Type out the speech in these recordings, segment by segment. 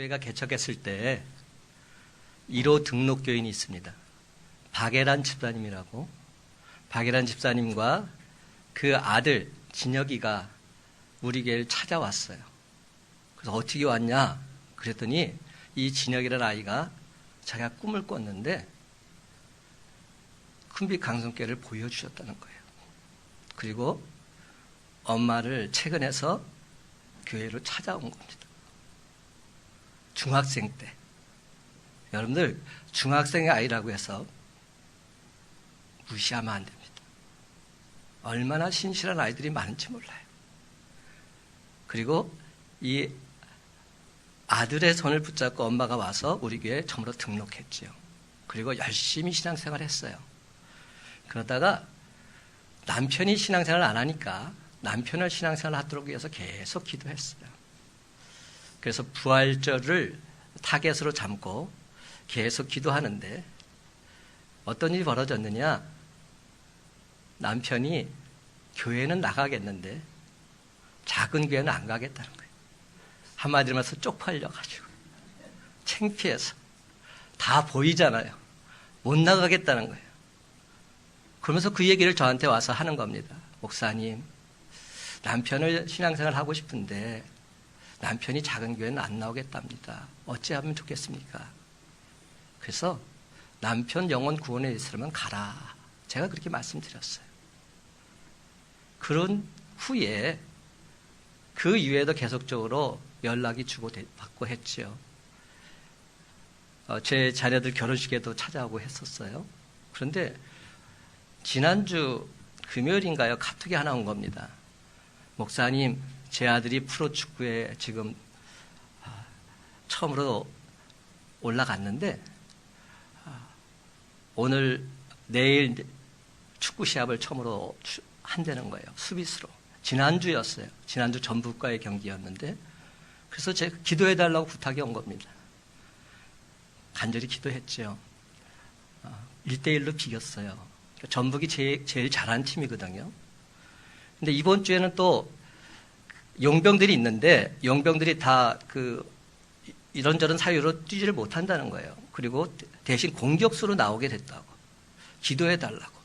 교회가 개척했을 때 1호 등록교인이 있습니다. 박예란 집사님이라고. 박예란 집사님과 그 아들 진혁이가 우리 교회를 찾아왔어요. 그래서 어떻게 왔냐 그랬더니 이 진혁이라는 아이가 자기가 꿈을 꿨는데 큰빛 강성교회를 보여주셨다는 거예요. 그리고 엄마를 채근해서 교회로 찾아온 겁니다. 중학생 때. 여러분들 중학생의 아이라고 해서 무시하면 안 됩니다. 얼마나 신실한 아이들이 많은지 몰라요. 그리고 이 아들의 손을 붙잡고 엄마가 와서 우리 교회에 처음으로 등록했지요. 그리고 열심히 신앙생활을 했어요. 그러다가 남편이 신앙생활을 안 하니까 남편을 신앙생활을 하도록 위해서 계속 기도했어요. 그래서 부활절을 타겟으로 삼고 계속 기도하는데 어떤 일이 벌어졌느냐? 남편이 교회는 나가겠는데 작은 교회는 안 가겠다는 거예요. 한마디로 말해서 쪽팔려가지고 창피해서 다 보이잖아요. 못 나가겠다는 거예요. 그러면서 그 얘기를 저한테 와서 하는 겁니다. 목사님, 남편을 신앙생활 하고 싶은데 남편이 작은 교회는 안 나오겠답니다. 어찌하면 좋겠습니까? 그래서 남편 영혼 구원에 있으면 가라. 제가 그렇게 말씀드렸어요. 그런 후에 그 이후에도 계속적으로 연락이 주고받고 했죠. 제 자녀들 결혼식에도 찾아오고 했었어요. 그런데 지난주 금요일인가요? 카톡이 하나 온 겁니다. 목사님, 제 아들이 프로축구에 지금 처음으로 올라갔는데 오늘 내일 축구 시합을 처음으로 한다는 거예요. 수비수로. 지난주였어요. 지난주 전북과의 경기였는데 그래서 제가 기도해달라고 부탁이 온 겁니다. 간절히 기도했죠. 1대1로 비겼어요. 전북이 제일 잘하는 팀이거든요. 근데 이번 주에는 또 용병들이 있는데 용병들이 다 이런저런 사유로 뛰지를 못한다는 거예요. 그리고 대신 공격수로 나오게 됐다고. 기도해달라고.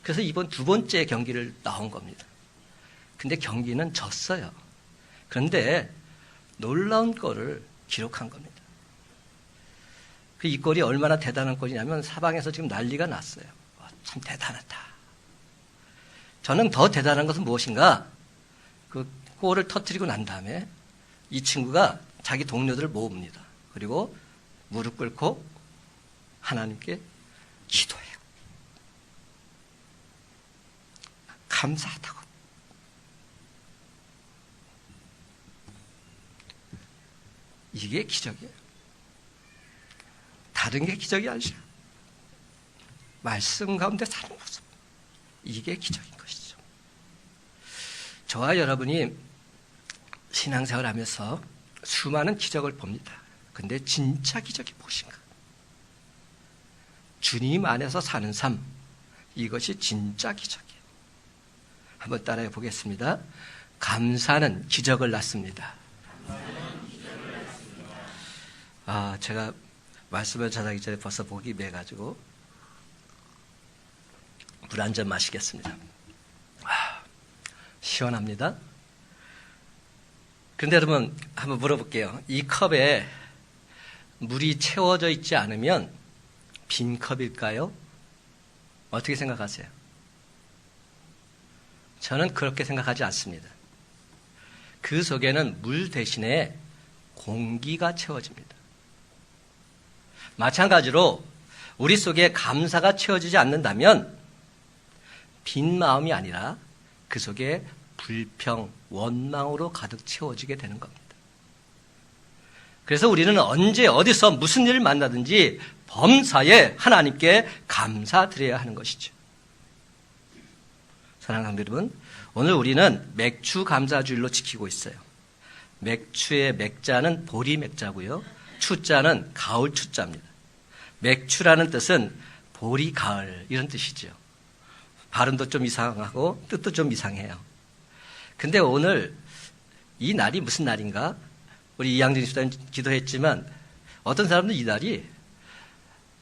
그래서 이번 두 번째 경기를 나온 겁니다. 근데 경기는 졌어요. 그런데 놀라운 골을 기록한 겁니다. 이 골이 얼마나 대단한 골이냐면 사방에서 지금 난리가 났어요. 참 대단하다. 저는 더 대단한 것은 무엇인가? 그 골을 터뜨리고 난 다음에 이 친구가 자기 동료들을 모읍니다. 그리고 무릎 꿇고 하나님께 기도해요. 감사하다고. 이게 기적이에요. 다른 게 기적이 아니죠. 말씀 가운데 사는 모습. 이게 기적인 것이죠. 저와 여러분이 신앙생활 하면서 수많은 기적을 봅니다. 근데 진짜 기적이 무엇인가? 주님 안에서 사는 삶. 이것이 진짜 기적이에요. 한번 따라해 보겠습니다. 감사는 기적을 낳습니다. 제가 말씀을 전하기 전에 벌써 목이 메가지고 물 한 잔 마시겠습니다. 시원합니다. 그런데 여러분 한번 물어볼게요. 이 컵에 물이 채워져 있지 않으면 빈 컵일까요? 어떻게 생각하세요? 저는 그렇게 생각하지 않습니다. 그 속에는 물 대신에 공기가 채워집니다. 마찬가지로 우리 속에 감사가 채워지지 않는다면 빈 마음이 아니라 그 속에 불평, 원망으로 가득 채워지게 되는 겁니다. 그래서 우리는 언제 어디서 무슨 일을 만나든지 범사에 하나님께 감사드려야 하는 것이죠. 사랑하는 여러분, 오늘 우리는 맥주 감사주일로 지키고 있어요. 맥주의 맥자는 보리 맥자고요. 추자는 가을 추자입니다. 맥주라는 뜻은 보리 가을 이런 뜻이죠. 발음도 좀 이상하고 뜻도 좀 이상해요. 근데 오늘 이 날이 무슨 날인가? 우리 이양진 집사님 기도했지만 어떤 사람도 이날이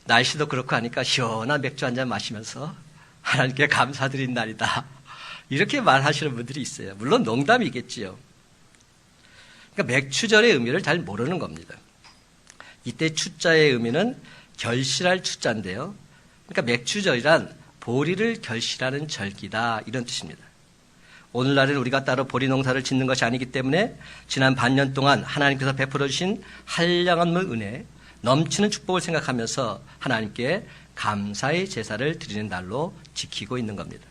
날씨도 그렇고 하니까 시원한 맥주 한 잔 마시면서 하나님께 감사드린 날이다. 이렇게 말하시는 분들이 있어요. 물론 농담이겠지요. 그러니까 맥추절의 의미를 잘 모르는 겁니다. 이때 추자의 의미는 결실할 추자인데요. 그러니까 맥추절이란 보리를 결실하는 절기다 이런 뜻입니다. 오늘날은 우리가 따로 보리 농사를 짓는 것이 아니기 때문에 지난 반년 동안 하나님께서 베풀어 주신 한량한 은혜, 넘치는 축복을 생각하면서 하나님께 감사의 제사를 드리는 날로 지키고 있는 겁니다.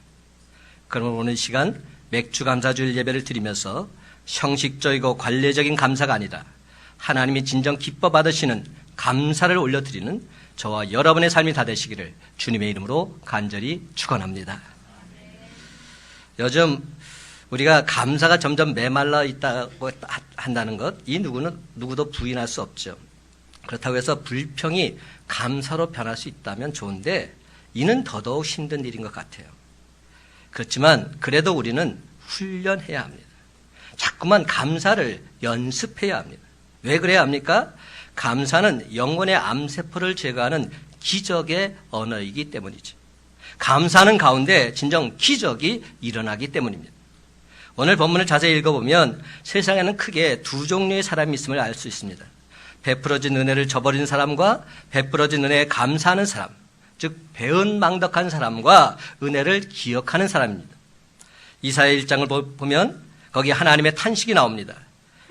그러면 오늘 이 시간 맥주 감사주일 예배를 드리면서 형식적이고 관례적인 감사가 아니라 하나님이 진정 기뻐 받으시는 감사를 올려드리는 저와 여러분의 삶이 다 되시기를 주님의 이름으로 간절히 축원합니다. 요즘 우리가 감사가 점점 메말라 있다고 한다는 것, 이 누구도 부인할 수 없죠. 그렇다고 해서 불평이 감사로 변할 수 있다면 좋은데 이는 더더욱 힘든 일인 것 같아요. 그렇지만 그래도 우리는 훈련해야 합니다. 자꾸만 감사를 연습해야 합니다. 왜 그래야 합니까? 감사는 영혼의 암세포를 제거하는 기적의 언어이기 때문이죠. 감사하는 가운데 진정 기적이 일어나기 때문입니다. 오늘 본문을 자세히 읽어보면 세상에는 크게 두 종류의 사람이 있음을 알 수 있습니다. 베풀어진 은혜를 저버리는 사람과 베풀어진 은혜에 감사하는 사람, 즉 배은망덕한 사람과 은혜를 기억하는 사람입니다. 이사야 1장을 보면 거기 하나님의 탄식이 나옵니다.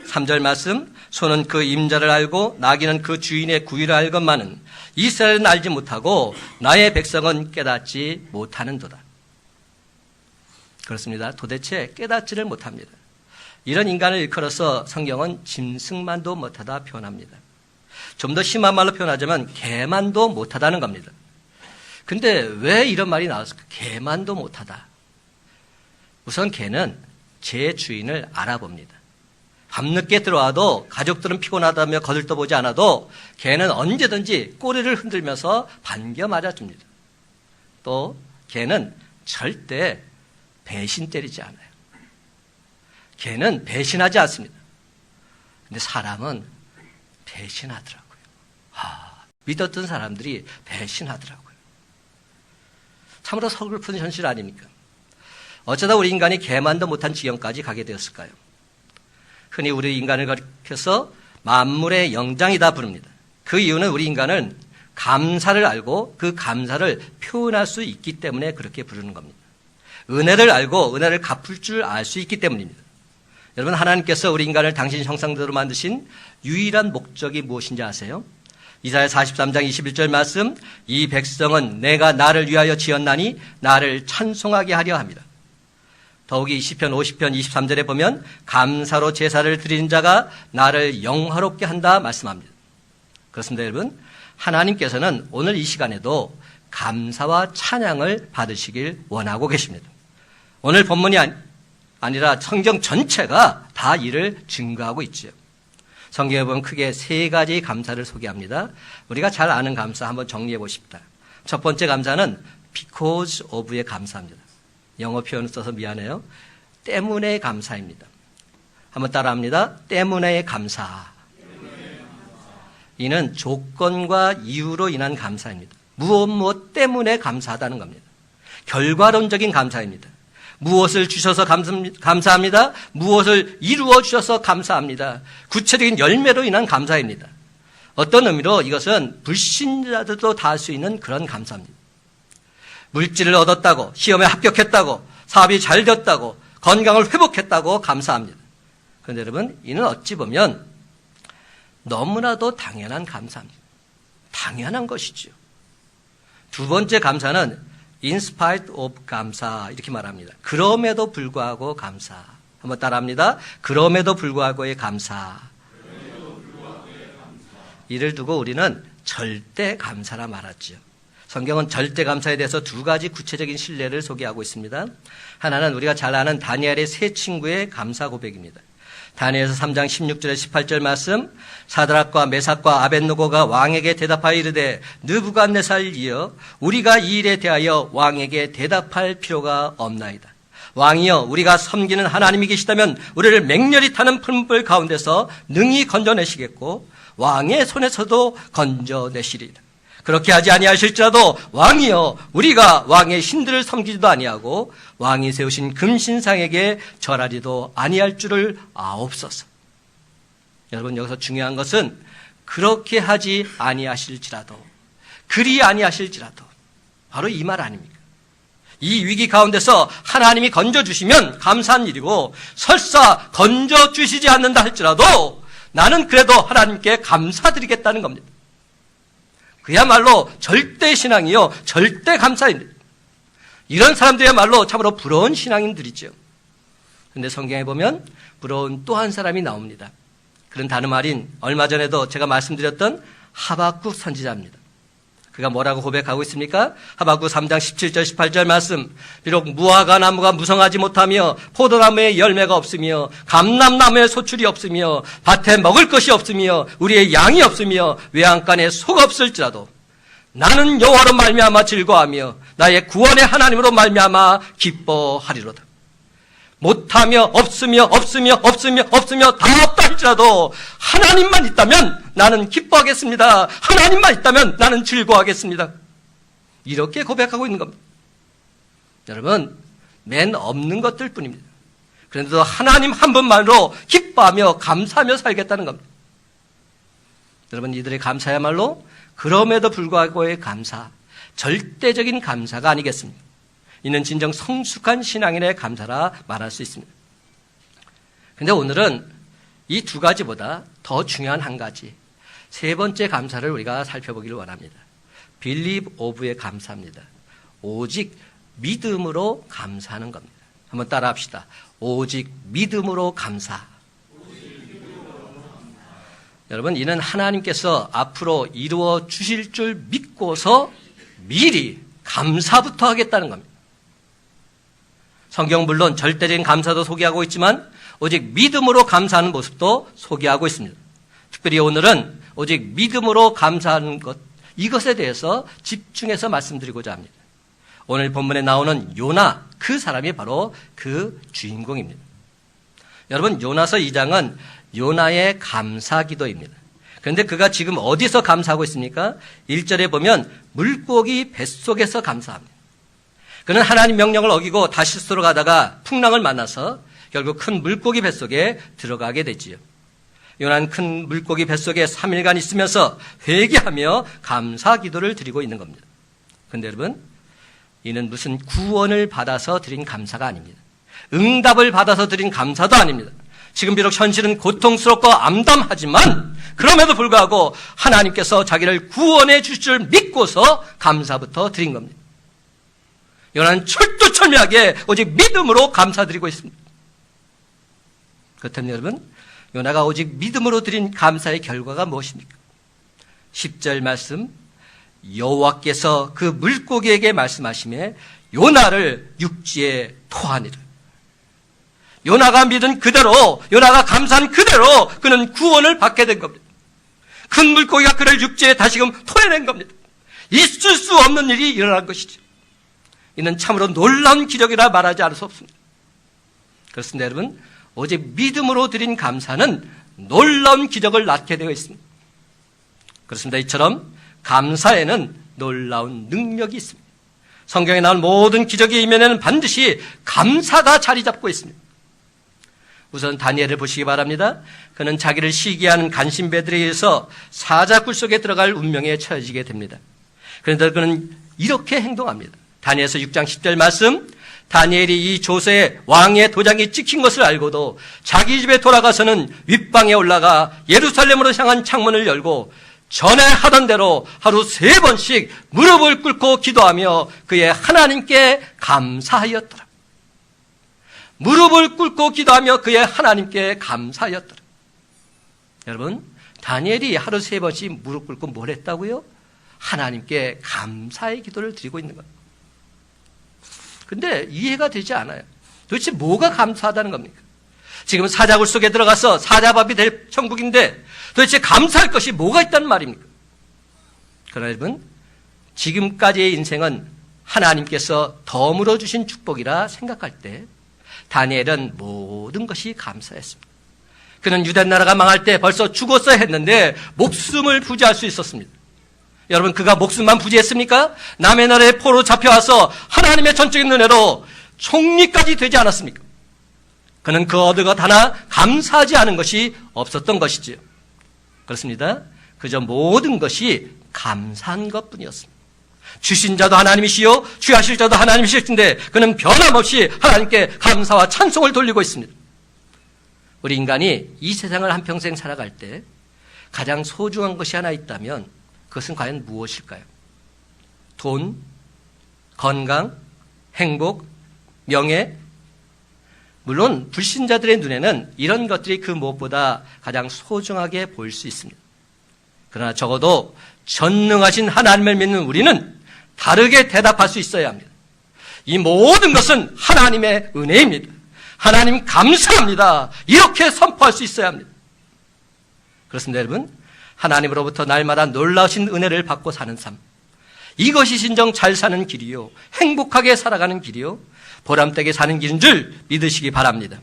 3절 말씀, 소는 그 임자를 알고 나귀는 그 주인의 구위를 알건만은 이스라엘은 알지 못하고 나의 백성은 깨닫지 못하는도다. 그렇습니다. 도대체 깨닫지를 못합니다. 이런 인간을 일컬어서 성경은 짐승만도 못하다 표현합니다. 좀 더 심한 말로 표현하자면 개만도 못하다는 겁니다. 근데 왜 이런 말이 나왔을까? 개만도 못하다. 우선 개는 제 주인을 알아봅니다. 밤늦게 들어와도 가족들은 피곤하다며 거들떠보지 않아도 개는 언제든지 꼬리를 흔들면서 반겨 맞아줍니다. 또 개는 절대 배신 때리지 않아요. 개는 배신하지 않습니다. 근데 사람은 배신하더라고요. 믿었던 사람들이 배신하더라고요. 참으로 서글픈 현실 아닙니까? 어쩌다 우리 인간이 개만도 못한 지경까지 가게 되었을까요? 흔히 우리 인간을 가리켜서 만물의 영장이다 부릅니다. 그 이유는 우리 인간은 감사를 알고 그 감사를 표현할 수 있기 때문에 그렇게 부르는 겁니다. 은혜를 알고 은혜를 갚을 줄 알 수 있기 때문입니다. 여러분, 하나님께서 우리 인간을 당신 형상대로 만드신 유일한 목적이 무엇인지 아세요? 이사야 43장 21절 말씀, 이 백성은 내가 나를 위하여 지었나니 나를 찬송하게 하려 합니다. 더욱이 시편 50편 23절에 보면 감사로 제사를 드리는 자가 나를 영화롭게 한다 말씀합니다. 그렇습니다, 여러분. 하나님께서는 오늘 이 시간에도 감사와 찬양을 받으시길 원하고 계십니다. 오늘 본문이 아니라 성경 전체가 다 이를 증거하고 있죠. 성경에 보면 크게 세 가지 감사를 소개합니다. 우리가 잘 아는 감사 한번 정리해 보십시다. 첫 번째 감사는 because of의 감사입니다. 영어 표현을 써서 미안해요. 때문에 감사입니다. 한번 따라합니다. 때문에 감사. 이는 조건과 이유로 인한 감사입니다. 무엇 때문에 감사하다는 겁니다. 결과론적인 감사입니다. 무엇을 주셔서 감사합니다. 무엇을 이루어 주셔서 감사합니다. 구체적인 열매로 인한 감사입니다. 어떤 의미로 이것은 불신자들도 다 할 수 있는 그런 감사입니다. 물질을 얻었다고, 시험에 합격했다고, 사업이 잘 됐다고, 건강을 회복했다고 감사합니다. 그런데 여러분, 이는 어찌 보면 너무나도 당연한 감사입니다. 당연한 것이죠. 두 번째 감사는 in spite of 감사, 이렇게 말합니다. 그럼에도 불구하고 감사. 한번 따라합니다. 그럼에도 불구하고의 감사. 이를 두고 우리는 절대 감사라 말하죠. 성경은 절대 감사에 대해서 두 가지 구체적인 신뢰를 소개하고 있습니다. 하나는 우리가 잘 아는 다니엘의 세 친구의 감사 고백입니다. 다니엘서 3장 16절에 18절 말씀, 사드락과 메삭과 아벳느고가 왕에게 대답하여 이르되 느부갓네살이여 우리가 이 일에 대하여 왕에게 대답할 필요가 없나이다. 왕이여 우리가 섬기는 하나님이 계시다면 우리를 맹렬히 타는 풀물 가운데서 능히 건져내시겠고 왕의 손에서도 건져내시리이다. 그렇게 하지 아니하실지라도 왕이여 우리가 왕의 신들을 섬기지도 아니하고 왕이 세우신 금신상에게 절하리도 아니할 줄을 아옵소서. 여러분, 여기서 중요한 것은 그렇게 하지 아니하실지라도, 그리 아니하실지라도, 바로 이 말 아닙니까? 이 위기 가운데서 하나님이 건져주시면 감사한 일이고, 설사 건져주시지 않는다 할지라도 나는 그래도 하나님께 감사드리겠다는 겁니다. 그야말로 절대 신앙이요, 절대 감사입니다. 이런 사람들이야말로 참으로 부러운 신앙인들이죠. 그런데 성경에 보면 부러운 또 한 사람이 나옵니다. 그런 다름 아닌 얼마 전에도 제가 말씀드렸던 하박국 선지자입니다. 그가 뭐라고 고백하고 있습니까? 하박국 3장 17절 18절 말씀. 비록 무화과 나무가 무성하지 못하며 포도나무에 열매가 없으며 감람나무에 소출이 없으며 밭에 먹을 것이 없으며 우리의 양이 없으며 외양간에 소가 없을지라도 나는 여호와로 말미암아 즐거워하며 나의 구원의 하나님으로 말미암아 기뻐하리로다. 못하며 없으며 다 없다 할지라도 하나님만 있다면 나는 기뻐하겠습니다. 하나님만 있다면 나는 즐거워하겠습니다. 이렇게 고백하고 있는 겁니다. 여러분, 맨 없는 것들 뿐입니다. 그런데도 하나님 한 분만으로 기뻐하며 감사하며 살겠다는 겁니다. 여러분, 이들의 감사야말로 그럼에도 불구하고의 감사, 절대적인 감사가 아니겠습니까? 이는 진정 성숙한 신앙인의 감사라 말할 수 있습니다. 그런데 오늘은 이 두 가지보다 더 중요한 한 가지, 세 번째 감사를 우리가 살펴보기를 원합니다. Believe of의 감사입니다. 오직 믿음으로 감사하는 겁니다. 한번 따라 합시다. 오직 믿음으로 감사. 여러분, 이는 하나님께서 앞으로 이루어 주실 줄 믿고서 미리 감사부터 하겠다는 겁니다. 성경 물론 절대적인 감사도 소개하고 있지만 오직 믿음으로 감사하는 모습도 소개하고 있습니다. 특별히 오늘은 오직 믿음으로 감사하는 것, 이것에 대해서 집중해서 말씀드리고자 합니다. 오늘 본문에 나오는 요나, 그 사람이 바로 그 주인공입니다. 여러분, 요나서 2장은 요나의 감사기도입니다. 그런데 그가 지금 어디서 감사하고 있습니까? 1절에 보면 물고기 뱃속에서 감사합니다. 그는 하나님 명령을 어기고 다시스로 가다가 풍랑을 만나서 결국 큰 물고기 뱃속에 들어가게 되지요. 요나는 큰 물고기 뱃속에 3일간 있으면서 회개하며 감사 기도를 드리고 있는 겁니다. 그런데 여러분, 이는 무슨 구원을 받아서 드린 감사가 아닙니다. 응답을 받아서 드린 감사도 아닙니다. 지금 비록 현실은 고통스럽고 암담하지만 그럼에도 불구하고 하나님께서 자기를 구원해 주실 줄 믿고서 감사부터 드린 겁니다. 요나는 철두철미하게 오직 믿음으로 감사드리고 있습니다. 그렇다면 여러분, 요나가 오직 믿음으로 드린 감사의 결과가 무엇입니까? 10절 말씀, 여호와께서 그 물고기에게 말씀하시매 요나를 육지에 토하니라. 요나가 믿은 그대로, 요나가 감사한 그대로 그는 구원을 받게 된 겁니다. 큰 물고기가 그를 육지에 다시금 토해낸 겁니다. 있을 수 없는 일이 일어난 것이죠. 이는 참으로 놀라운 기적이라 말하지 않을 수 없습니다. 그렇습니다, 여러분. 오직 믿음으로 드린 감사는 놀라운 기적을 낳게 되어 있습니다. 그렇습니다. 이처럼 감사에는 놀라운 능력이 있습니다. 성경에 나온 모든 기적의 이면에는 반드시 감사가 자리 잡고 있습니다. 우선 다니엘을 보시기 바랍니다. 그는 자기를 시기하는 간신배들에 의해서 사자굴 속에 들어갈 운명에 처해지게 됩니다. 그런데 그는 이렇게 행동합니다. 다니엘서 6장 10절 말씀, 다니엘이 이 조서에 왕의 도장이 찍힌 것을 알고도 자기 집에 돌아가서는 윗방에 올라가 예루살렘으로 향한 창문을 열고 전에 하던 대로 하루 3번씩 무릎을 꿇고 기도하며 그의 하나님께 감사하였더라. 무릎을 꿇고 기도하며 그의 하나님께 감사하였더라. 여러분, 다니엘이 하루 3번씩 무릎 꿇고 뭘 했다고요? 하나님께 감사의 기도를 드리고 있는 거예요. 근데 이해가 되지 않아요. 도대체 뭐가 감사하다는 겁니까? 지금 사자굴 속에 들어가서 사자밥이 될 천국인데 도대체 감사할 것이 뭐가 있다는 말입니까? 그러나 여러분, 지금까지의 인생은 하나님께서 덤으로 주신 축복이라 생각할 때 다니엘은 모든 것이 감사했습니다. 그는 유대 나라가 망할 때 벌써 죽었어야 했는데 목숨을 부지할 수 있었습니다. 여러분, 그가 목숨만 부지했습니까? 남의 나라에 포로 잡혀와서 하나님의 전적인 은혜로 총리까지 되지 않았습니까? 그는 그 얻은 것 하나 감사하지 않은 것이 없었던 것이지요. 그렇습니다. 그저 모든 것이 감사한 것뿐이었습니다. 주신 자도 하나님이시요 취하실 자도 하나님이실텐데 그는 변함없이 하나님께 감사와 찬송을 돌리고 있습니다. 우리 인간이 이 세상을 한평생 살아갈 때 가장 소중한 것이 하나 있다면 그것은 과연 무엇일까요? 돈, 건강, 행복, 명예. 물론 불신자들의 눈에는 이런 것들이 그 무엇보다 가장 소중하게 보일 수 있습니다. 그러나 적어도 전능하신 하나님을 믿는 우리는 다르게 대답할 수 있어야 합니다. 이 모든 것은 하나님의 은혜입니다. 하나님 감사합니다. 이렇게 선포할 수 있어야 합니다. 그렇습니다, 여러분. 하나님으로부터 날마다 놀라우신 은혜를 받고 사는 삶. 이것이 진정 잘 사는 길이요, 행복하게 살아가는 길이요, 보람되게 사는 길인 줄 믿으시기 바랍니다.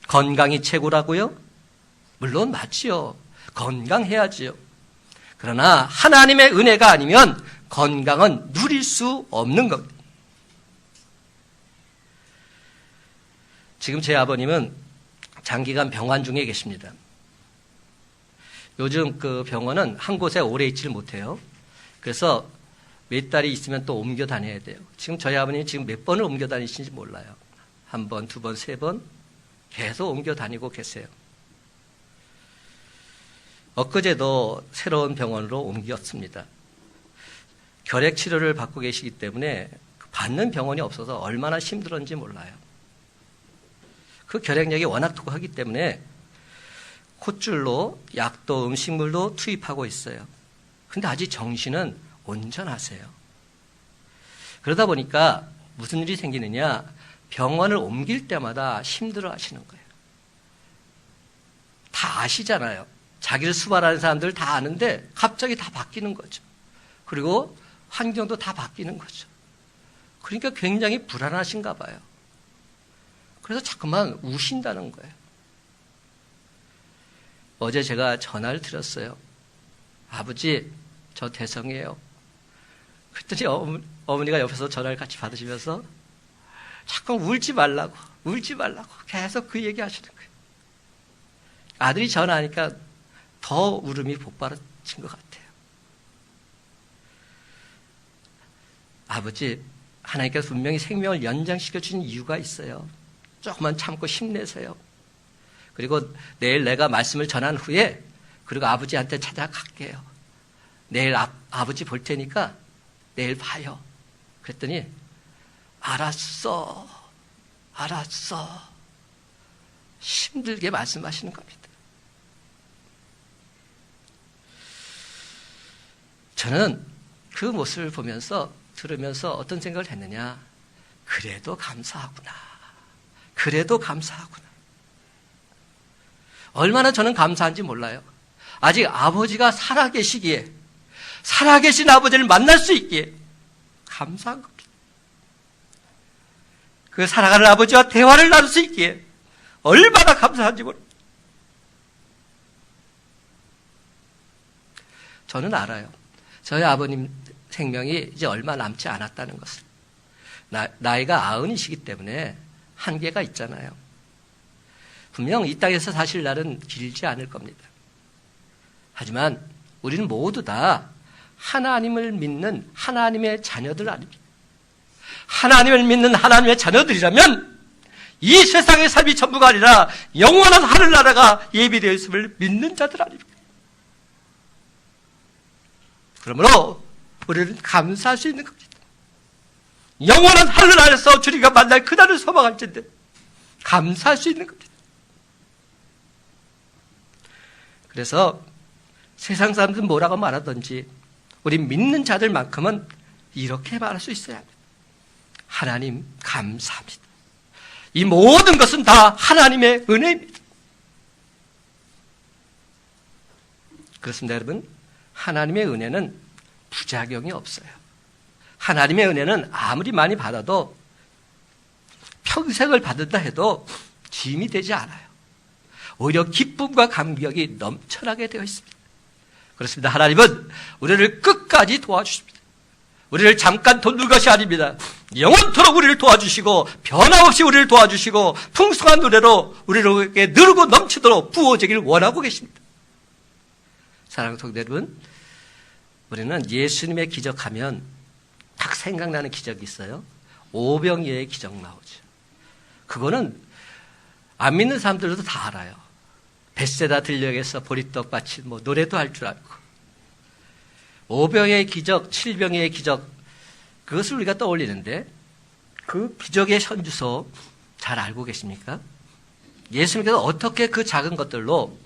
건강이 최고라고요? 물론 맞지요. 건강해야지요. 그러나 하나님의 은혜가 아니면 건강은 누릴 수 없는 겁니다. 지금 제 아버님은 장기간 병원 중에 계십니다. 요즘 그 병원은 한 곳에 오래 있지를 못해요. 그래서 몇 달이 있으면 또 옮겨 다녀야 돼요. 지금 저희 아버님이 지금 몇 번을 옮겨 다니시는지 몰라요. 한 번, 두 번, 세 번 계속 옮겨 다니고 계세요. 엊그제도 새로운 병원으로 옮겼습니다. 결핵 치료를 받고 계시기 때문에 받는 병원이 없어서 얼마나 힘들었는지 몰라요. 그 결핵약이 워낙 독하기 때문에 콧줄로 약도 음식물도 투입하고 있어요. 근데 아직 정신은 온전하세요. 그러다 보니까 무슨 일이 생기느냐, 병원을 옮길 때마다 힘들어 하시는 거예요. 다 아시잖아요. 자기를 수발하는 사람들 다 아는데 갑자기 다 바뀌는 거죠. 그리고 환경도 다 바뀌는 거죠. 그러니까 굉장히 불안하신가 봐요. 그래서 자꾸만 우신다는 거예요. 어제 제가 전화를 드렸어요. 아버지, 저 대성이에요. 그랬더니 어머니가 옆에서 전화를 같이 받으시면서 자꾸 울지 말라고 계속 그 얘기 하시는 거예요. 아들이 전화하니까 더 울음이 폭발친 것 같아요. 아버지, 하나님께서 분명히 생명을 연장시켜 주신 이유가 있어요. 조금만 참고 힘내세요. 그리고 내일 내가 말씀을 전한 후에 그리고 아버지한테 찾아갈게요. 내일 아버지 볼 테니까 내일 봐요. 그랬더니 알았어. 힘들게 말씀하시는 겁니다. 저는 그 모습을 보면서 들으면서 어떤 생각을 했느냐, 그래도 감사하구나. 얼마나 저는 감사한지 몰라요. 아직 아버지가 살아계시기에, 살아계신 아버지를 만날 수 있기에 감사한 겁니다. 그 살아가는 아버지와 대화를 나눌 수 있기에 얼마나 감사한지 모릅니다. 저는 알아요. 저희 아버님 생명이 이제 얼마 남지 않았다는 것을. 나이가 90이시기 때문에 한계가 있잖아요. 분명 이 땅에서 사실 날은 길지 않을 겁니다. 하지만 우리는 모두 다 하나님을 믿는 하나님의 자녀들 아닙니까? 하나님을 믿는 하나님의 자녀들이라면 이 세상의 삶이 전부가 아니라 영원한 하늘나라가 예비되어 있음을 믿는 자들 아닙니까? 그러므로 우리는 감사할 수 있는 겁니다. 영원한 하늘나라에서 주님과 만날 그날을 소망할진데 감사할 수 있는 겁니다. 그래서 세상 사람들 뭐라고 말하든지 우리 믿는 자들만큼은 이렇게 말할 수 있어야 합니다. 하나님 감사합니다. 이 모든 것은 다 하나님의 은혜입니다. 그렇습니다, 여러분. 하나님의 은혜는 부작용이 없어요. 하나님의 은혜는 아무리 많이 받아도 평생을 받는다 해도 짐이 되지 않아요. 오히려 기쁨과 감격이 넘쳐나게 되어 있습니다. 그렇습니다. 하나님은 우리를 끝까지 도와주십니다. 우리를 잠깐 돕는 것이 아닙니다. 영원토록 우리를 도와주시고 변함없이 우리를 도와주시고 풍성한 노래로 우리에게 누르고 넘치도록 부어지기를 원하고 계십니다. 사랑하는 성도 여러분, 우리는 예수님의 기적하면 딱 생각나는 기적이 있어요. 오병이어의 기적 나오죠. 그거는 안 믿는 사람들도 다 알아요. 벳세다 들녘에서 보리떡밭이 노래도 할 줄 알고. 오병이어의 기적, 칠병이어의 기적, 그것을 우리가 떠올리는데 그 기적의 현주소 잘 알고 계십니까? 예수님께서 어떻게 그 작은 것들로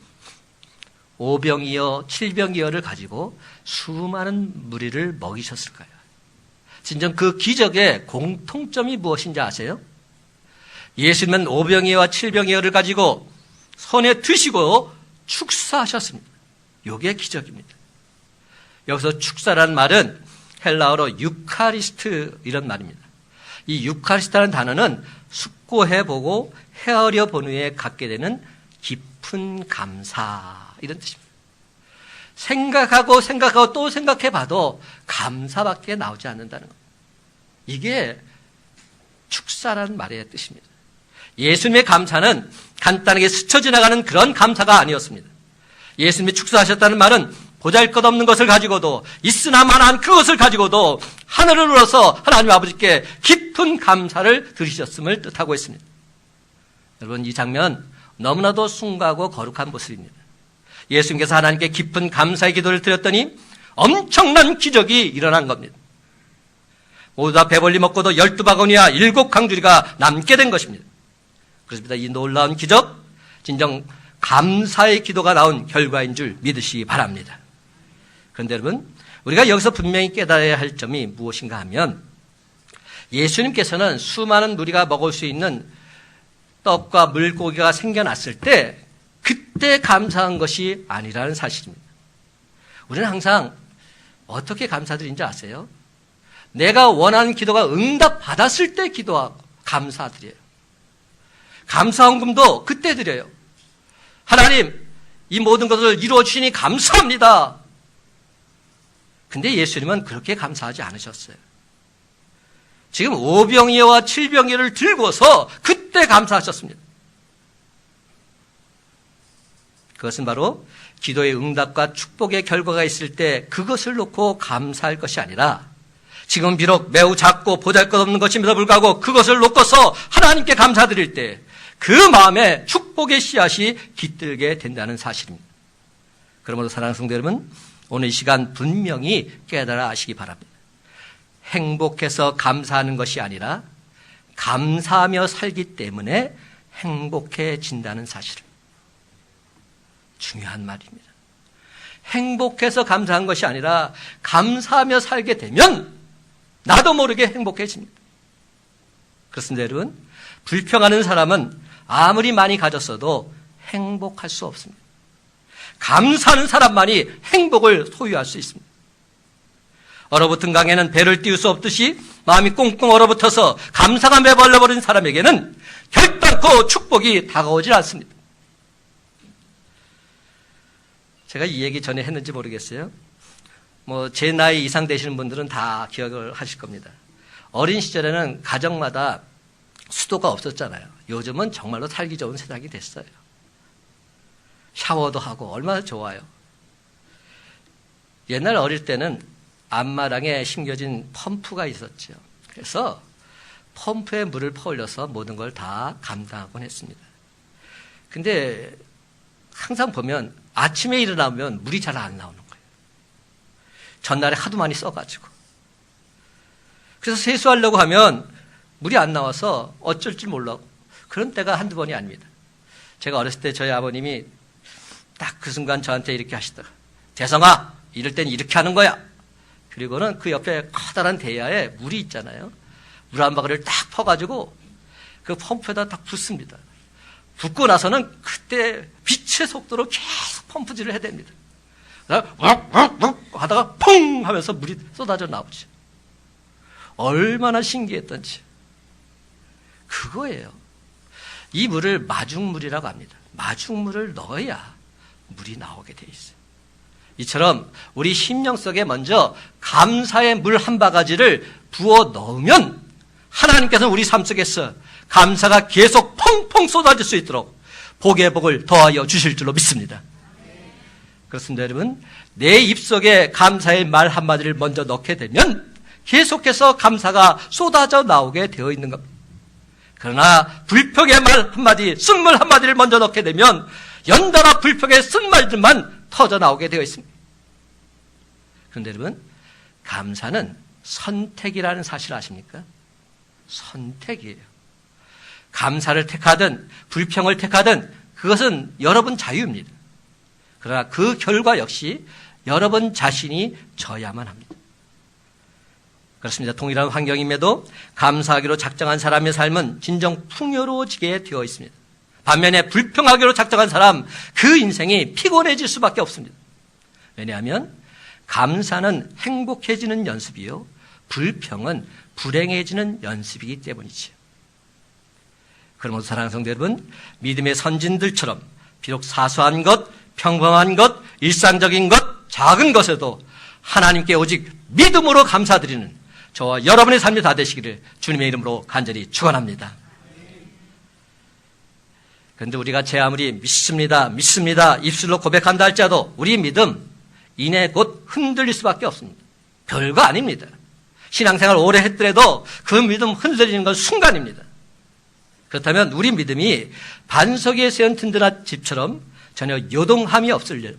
오병이어, 칠병이어를 가지고 수많은 무리를 먹이셨을까요? 진정 그 기적의 공통점이 무엇인지 아세요? 예수님은 오병이어와 칠병이어를 가지고 손에 드시고 축사하셨습니다. 이게 기적입니다. 여기서 축사라는 말은 헬라어로 유카리스트 이런 말입니다. 이 유카리스트라는 단어는 숙고해보고 헤아려 본 후에 갖게 되는 깊은 감사 이런 뜻입니다. 생각하고 또 생각해봐도 감사밖에 나오지 않는다는 것. 이게 축사라는 말의 뜻입니다. 예수님의 감사는 간단하게 스쳐 지나가는 그런 감사가 아니었습니다. 예수님이 축사하셨다는 말은 보잘것없는 것을 가지고도 있으나 마나한 그것을 가지고도 하늘을 우러서 하나님 아버지께 깊은 감사를 드리셨음을 뜻하고 있습니다. 여러분, 이 장면 너무나도 숭고하고 거룩한 모습입니다. 예수님께서 하나님께 깊은 감사의 기도를 드렸더니 엄청난 기적이 일어난 겁니다. 모두 다 배불리 먹고도 12바구니와 7강주리가 남게 된 것입니다. 그렇습니다. 이 놀라운 기적, 진정 감사의 기도가 나온 결과인 줄 믿으시기 바랍니다. 그런데 여러분, 우리가 여기서 분명히 깨달아야 할 점이 무엇인가 하면 예수님께서는 수많은 무리가 먹을 수 있는 떡과 물고기가 생겨났을 때 그때 감사한 것이 아니라는 사실입니다. 우리는 항상 어떻게 감사드린지 아세요? 내가 원하는 기도가 응답받았을 때 기도하고 감사드려요. 감사헌금도 그때 드려요. 하나님, 이 모든 것을 이루어 주시니 감사합니다. 근데 예수님은 그렇게 감사하지 않으셨어요. 지금 오병이어와 칠병이어를 들고서 그때 감사하셨습니다. 그것은 바로 기도의 응답과 축복의 결과가 있을 때 그것을 놓고 감사할 것이 아니라 지금 비록 매우 작고 보잘것없는 것임에도 불구하고 그것을 놓고서 하나님께 감사드릴 때 그 마음에 축복의 씨앗이 깃들게 된다는 사실입니다. 그러므로 사랑하는 성도 여러분, 오늘 이 시간 분명히 깨달아 아시기 바랍니다. 행복해서 감사하는 것이 아니라 감사하며 살기 때문에 행복해진다는 사실을. 중요한 말입니다. 행복해서 감사한 것이 아니라 감사하며 살게 되면 나도 모르게 행복해집니다. 그렇습니다, 여러분. 불평하는 사람은 아무리 많이 가졌어도 행복할 수 없습니다. 감사하는 사람만이 행복을 소유할 수 있습니다. 얼어붙은 강에는 배를 띄울 수 없듯이 마음이 꽁꽁 얼어붙어서 감사가 메발려버린 사람에게는 결단코 축복이 다가오질 않습니다. 제가 이 얘기 전에 했는지 모르겠어요. 제 나이 이상 되시는 분들은 다 기억을 하실 겁니다. 어린 시절에는 가정마다 수도가 없었잖아요. 요즘은 정말로 살기 좋은 세상이 됐어요. 샤워도 하고 얼마나 좋아요. 옛날 어릴 때는 앞마당에 심겨진 펌프가 있었죠. 그래서 펌프에 물을 퍼올려서 모든 걸 다 감당하곤 했습니다. 근데 항상 보면 아침에 일어나면 물이 잘 안 나오는 거예요. 전날에 하도 많이 써가지고. 그래서 세수하려고 하면 물이 안 나와서 어쩔 줄 몰라고. 그런 때가 한두 번이 아닙니다. 제가 어렸을 때 저희 아버님이 딱 그 순간 저한테 이렇게 하시더라. 대성아, 이럴 땐 이렇게 하는 거야. 그리고는 그 옆에 커다란 대야에 물이 있잖아요. 물 한 바가지를 딱 퍼가지고 그 펌프에다 딱 붓습니다. 붓고 나서는 그때 빛의 속도로 계속 펌프질을 해야 됩니다. 하다가 퐁 하면서 물이 쏟아져 나오죠. 얼마나 신기했던지. 그거예요. 이 물을 마중물이라고 합니다. 마중물을 넣어야 물이 나오게 돼 있어요. 이처럼 우리 심령 속에 먼저 감사의 물 한 바가지를 부어 넣으면 하나님께서는 우리 삶 속에서 감사가 계속 펑펑 쏟아질 수 있도록 복의 복을 더하여 주실 줄로 믿습니다. 그렇습니다, 여러분. 내 입속에 감사의 말 한마디를 먼저 넣게 되면 계속해서 감사가 쏟아져 나오게 되어 있는 겁니다. 그러나 불평의 말 한마디, 쓴물 한마디를 먼저 넣게 되면 연달아 불평의 쓴 말들만 터져 나오게 되어 있습니다. 그런데 여러분, 감사는 선택이라는 사실 아십니까? 선택이에요. 감사를 택하든 불평을 택하든 그것은 여러분 자유입니다. 그러나 그 결과 역시 여러분 자신이 져야만 합니다. 그렇습니다. 동일한 환경임에도 감사하기로 작정한 사람의 삶은 진정 풍요로워지게 되어 있습니다. 반면에 불평하기로 작정한 사람, 그 인생이 피곤해질 수밖에 없습니다. 왜냐하면 감사는 행복해지는 연습이요, 불평은 불행해지는 연습이기 때문이지요. 그러므로 사랑하는 성도 여러분, 믿음의 선진들처럼 비록 사소한 것, 평범한 것, 일상적인 것, 작은 것에도 하나님께 오직 믿음으로 감사드리는 저와 여러분의 삶이 다 되시기를 주님의 이름으로 간절히 축원합니다. 그런데 우리가 제 아무리 믿습니다, 믿습니다, 입술로 고백한다 할지라도 우리 믿음 이내 곧 흔들릴 수밖에 없습니다. 별거 아닙니다. 신앙생활 오래 했더라도 그 믿음 흔들리는 건 순간입니다. 그렇다면 우리 믿음이 반석 위에 세운 든든한 집처럼 전혀 요동함이 없으려면,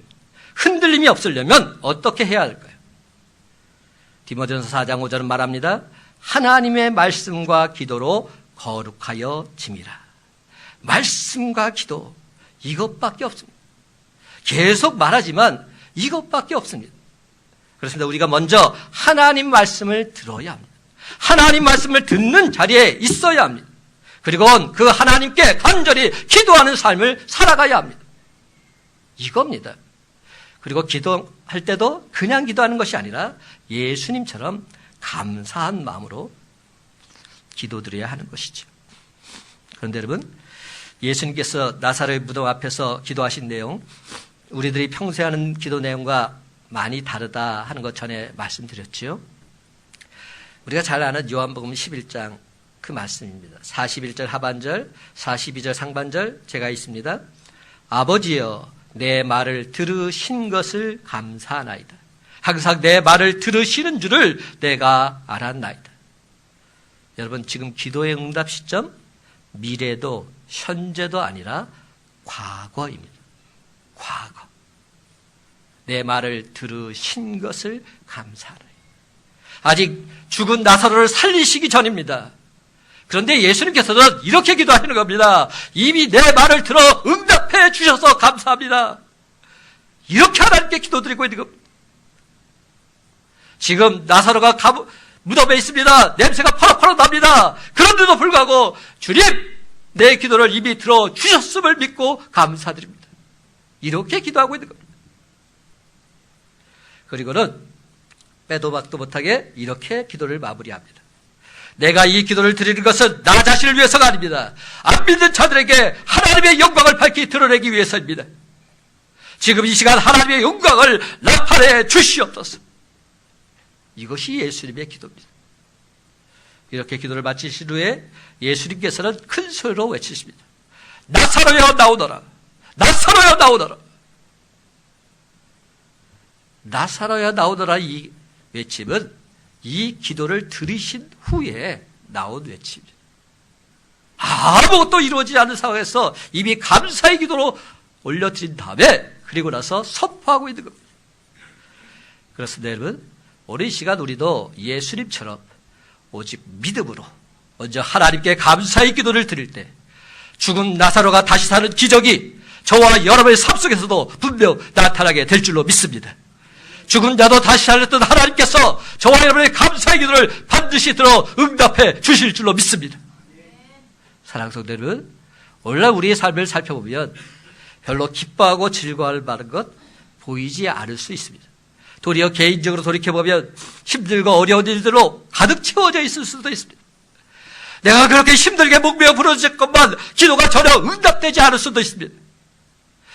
흔들림이 없으려면 어떻게 해야 할까요? 디모데전서 4장 5절은 말합니다. 하나님의 말씀과 기도로 거룩하여 짐이라. 말씀과 기도, 이것밖에 없습니다. 계속 말하지만 이것밖에 없습니다. 그렇습니다. 우리가 먼저 하나님 말씀을 들어야 합니다. 하나님 말씀을 듣는 자리에 있어야 합니다. 그리고 그 하나님께 간절히 기도하는 삶을 살아가야 합니다. 이겁니다. 그리고 기도할 때도 그냥 기도하는 것이 아니라 예수님처럼 감사한 마음으로 기도드려야 하는 것이죠. 그런데 여러분, 예수님께서 나사로의 무덤 앞에서 기도하신 내용, 우리들이 평소에 하는 기도 내용과 많이 다르다 하는 것 전에 말씀드렸죠. 우리가 잘 아는 요한복음 11장 그 말씀입니다. 41절 하반절, 42절 상반절 제가 있습니다. 아버지여, 내 말을 들으신 것을 감사하나이다. 항상 내 말을 들으시는 줄을 내가 알았나이다. 여러분, 지금 기도의 응답 시점 미래도 현재도 아니라 과거입니다. 과거. 내 말을 들으신 것을 감사하나이다. 아직 죽은 나사로를 살리시기 전입니다. 그런데 예수님께서는 이렇게 기도하시는 겁니다. 이미 내 말을 들어 응답해 주셔서 감사합니다. 이렇게 하나님께 기도드리고 있는 겁니다. 지금 나사로가 무덤에 있습니다. 냄새가 파락파락 납니다. 그런데도 불구하고 주님, 내 기도를 이미 들어 주셨음을 믿고 감사드립니다. 이렇게 기도하고 있는 겁니다. 그리고는 빼도 박도 못하게 이렇게 기도를 마무리합니다. 내가 이 기도를 드리는 것은 나 자신을 위해서가 아닙니다. 안 믿는 자들에게 하나님의 영광을 밝히 드러내기 위해서입니다. 지금 이 시간 하나님의 영광을 나타내 주시옵소서. 이것이 예수님의 기도입니다. 이렇게 기도를 마치신 후에 예수님께서는 큰 소리로 외치십니다. 나사로여 나오너라. 나사로여 나오너라. 나사로여 나오너라, 이 외침은 이 기도를 들으신 후에 나온 외침입니다. 아무것도 이루어지지 않는 상황에서 이미 감사의 기도로 올려드린 다음에 그리고 나서 선포하고 있는 겁니다. 그렇습니다, 여러분. 오늘 이 시간 우리도 예수님처럼 오직 믿음으로 먼저 하나님께 감사의 기도를 드릴 때 죽은 나사로가 다시 사는 기적이 저와 여러분의 삶 속에서도 분명 나타나게 될 줄로 믿습니다. 죽은 자도 다시 살렸던 하나님께서 저와 여러분의 감사의 기도를 반드시 들어 응답해 주실 줄로 믿습니다. 사랑하는 성도 여러분, 오늘날 우리의 삶을 살펴보면 별로 기뻐하고 즐거워할 만한 것 보이지 않을 수 있습니다. 도리어 개인적으로 돌이켜보면 힘들고 어려운 일들로 가득 채워져 있을 수도 있습니다. 내가 그렇게 힘들게 목매어 부르짖건만 기도가 전혀 응답되지 않을 수도 있습니다.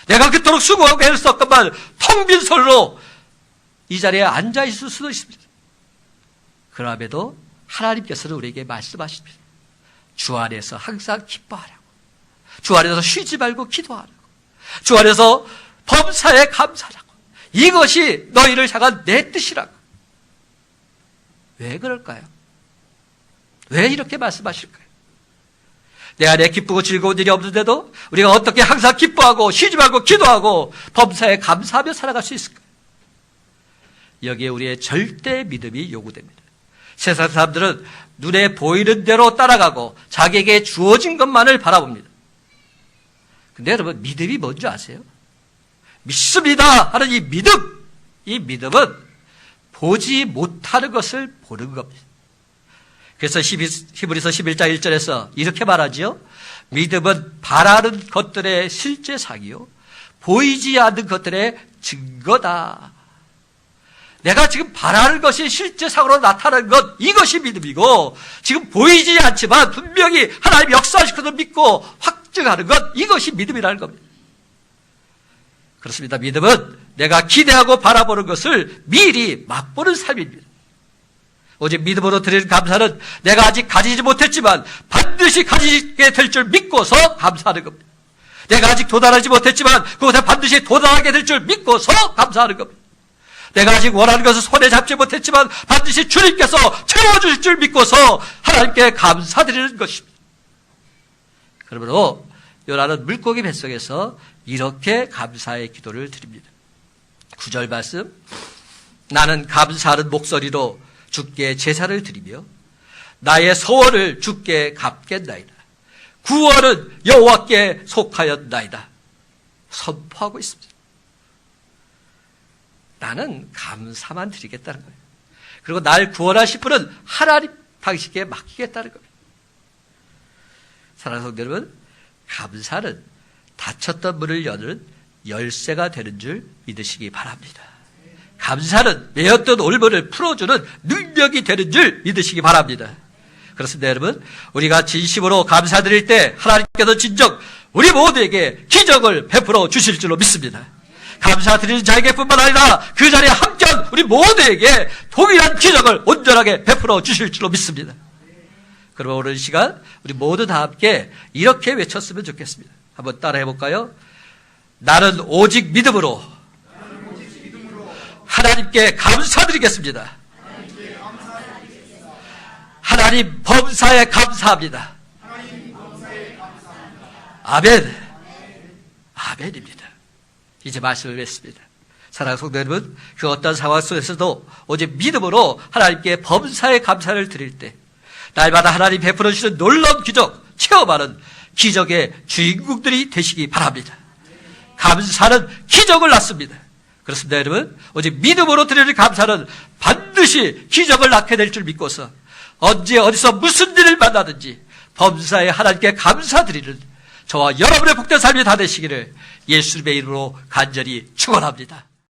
내가 그토록 수고하고 애를 썼건만 텅 빈 손으로 이 자리에 앉아 있을 수도 있습니다. 그럼에도 하나님께서는 우리에게 말씀하십니다. 주 안에서 항상 기뻐하라고. 주 안에서 쉬지 말고 기도하라고. 주 안에서 범사에 감사하라고. 이것이 너희를 향한 내 뜻이라고. 왜 그럴까요? 왜 이렇게 말씀하실까요? 내 안에 기쁘고 즐거운 일이 없는데도 우리가 어떻게 항상 기뻐하고 쉬지 말고 기도하고 범사에 감사하며 살아갈 수 있을까요? 여기에 우리의 절대 믿음이 요구됩니다. 세상 사람들은 눈에 보이는 대로 따라가고 자기에게 주어진 것만을 바라봅니다. 근데 여러분, 믿음이 뭔지 아세요? 믿습니다 하는 이 믿음은 보지 못하는 것을 보는 겁니다. 그래서 히브리서 11장 1절에서 이렇게 말하지요. 믿음은 바라는 것들의 실제상이요 보이지 않는 것들의 증거다. 내가 지금 바라는 것이 실제상으로 나타나는 것, 이것이 믿음이고, 지금 보이지 않지만 분명히 하나님 역사하시고도 믿고 확증하는 것, 이것이 믿음이라는 겁니다. 그렇습니다. 믿음은 내가 기대하고 바라보는 것을 미리 맛보는 삶입니다. 오직 믿음으로 드리는 감사는 내가 아직 가지지 못했지만 반드시 가지게 될 줄 믿고서 감사하는 겁니다. 내가 아직 도달하지 못했지만 그곳에 반드시 도달하게 될 줄 믿고서 감사하는 겁니다. 내가 아직 원하는 것을 손에 잡지 못했지만 반드시 주님께서 채워주실 줄 믿고서 하나님께 감사드리는 것입니다. 그러므로 요나는 물고기 뱃속에서 이렇게 감사의 기도를 드립니다. 9절 말씀, 나는 감사하는 목소리로 주께 제사를 드리며 나의 서원을 주께 갚겠나이다. 구원은 여호와께 속하였나이다. 선포하고 있습니다. 나는 감사만 드리겠다는 거예요. 그리고 날 구원하실 분은 하나님 당신께 맡기겠다는 겁니다. 사랑하는 성도 여러분, 감사는 닫혔던 문을 여는 열쇠가 되는 줄 믿으시기 바랍니다. 감사는 메었던 올문을 풀어주는 능력이 되는 줄 믿으시기 바랍니다. 그렇습니다, 여러분. 우리가 진심으로 감사드릴 때 하나님께서 진정 우리 모두에게 기적을 베풀어 주실 줄로 믿습니다. 감사드리는 자에게뿐만 아니라 그 자리에 함께한 우리 모두에게 동일한 기적을 온전하게 베풀어 주실 줄로 믿습니다. 그럼 오늘 시간 우리 모두 다 함께 이렇게 외쳤으면 좋겠습니다. 한번 따라해 볼까요? 나는 오직 믿음으로 하나님께 감사드리겠습니다. 하나님 범사에 감사합니다. 아멘. 아멘입니다. 이제 말씀을 맺습니다. 사랑하는 성도 여러분, 그 어떤 상황 속에서도 오직 믿음으로 하나님께 범사에 감사를 드릴 때 날마다 하나님 베풀어 주시는 놀라운 기적 체험하는 기적의 주인공들이 되시기 바랍니다. 감사는 기적을 낳습니다. 그렇습니다, 여러분. 오직 믿음으로 드리는 감사는 반드시 기적을 낳게 될 줄 믿고서 언제 어디서 무슨 일을 만나든지 범사에 하나님께 감사드리는 저와 여러분의 복된 삶이 다 되시기를 예수님의 이름으로 간절히 축원합니다.